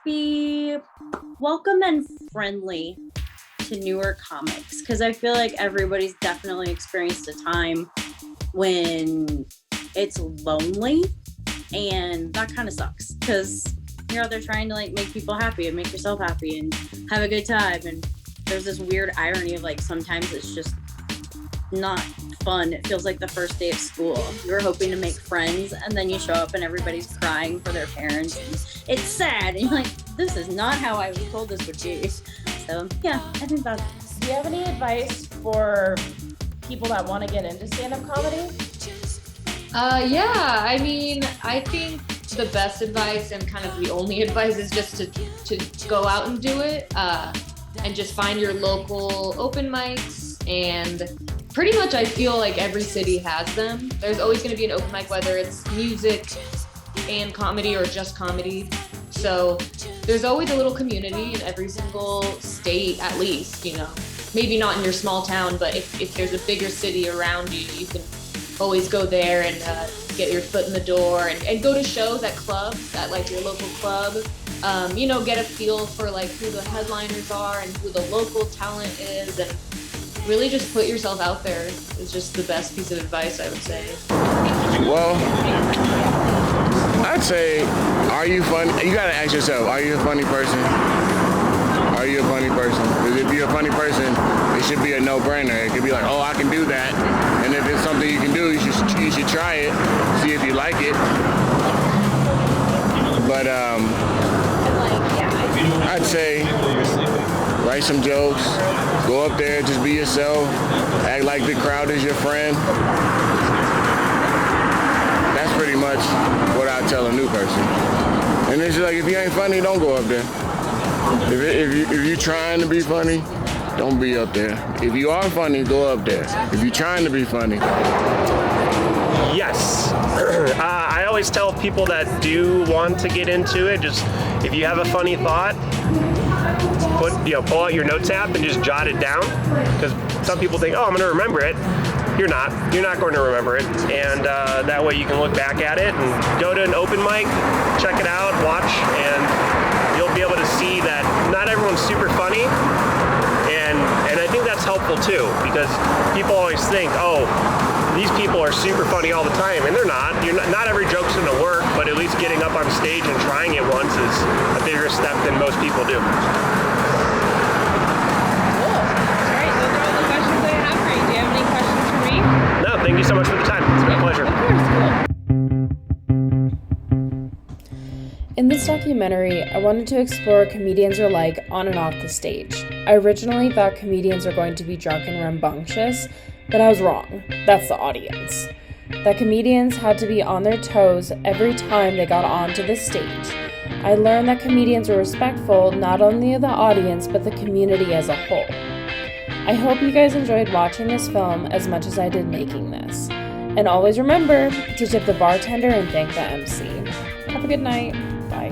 be welcome and friendly to newer comics, because I feel like everybody's definitely experienced a time when it's lonely, and that kind of sucks because you're out there trying to like make people happy and make yourself happy and have a good time, and there's this weird irony of like sometimes it's just not fun. It feels like the first day of school. You're hoping to make friends and then you show up and everybody's crying for their parents and it's sad and you're like, this is not how I was told this would be. So yeah, I think that. Do you have any advice for people that want to get into stand-up comedy? Yeah, I mean, I think the best advice and kind of the only advice is just to go out and do it, and just find your local open mics. And pretty much I feel like every city has them. There's always going to be an open mic, whether it's music and comedy or just comedy. So there's always a little community in every single state, at least, you know. Maybe not in your small town, but if there's a bigger city around you, you can always go there and get your foot in the door and go to shows at clubs, at like your local club. You know, get a feel for like who the headliners are and who the local talent is, and really just put yourself out there is just the best piece of advice, I would say. Well, I'd say, are you funny? You gotta ask yourself, are you a funny person? Are you a funny person? Because if you're a funny person, it should be a no-brainer. It could be like, oh, I can do that. And if it's something you can do, you should try it, see if you like it. But I'd say write some jokes, go up there, just be yourself, act like the crowd is your friend. That's pretty much what I'd tell a new person. And it's just like, if you ain't funny, don't go up there. If you're trying to be funny, don't be up there. If you are funny, go up there. If you're trying to be funny. Yes. I always tell people that do want to get into it, just if you have a funny thought, pull out your notes app and just jot it down. Because some people think, oh, I'm going to remember it. You're not. You're not going to remember it. And that way you can look back at it and go to an open mic, check it out, watch, and you'll be able to see that not everyone's super funny. And I think that's helpful too, because people always think, oh, these people are super funny all the time, and they're not. Not every joke's gonna work, but at least getting up on stage and trying it once is a bigger step than most people do. Cool. All right, those are all the questions I have for you. Do you have any questions for me? No, thank you so much for the time. It's been a pleasure. Of course, cool. In this documentary, I wanted to explore what comedians are like on and off the stage. I originally thought comedians are going to be drunk and rambunctious, but I was wrong. That's the audience. That comedians had to be on their toes every time they got onto the stage. I learned that comedians are respectful not only of the audience, but the community as a whole. I hope you guys enjoyed watching this film as much as I did making this. And always remember to tip the bartender and thank the MC. Have a good night. Bye.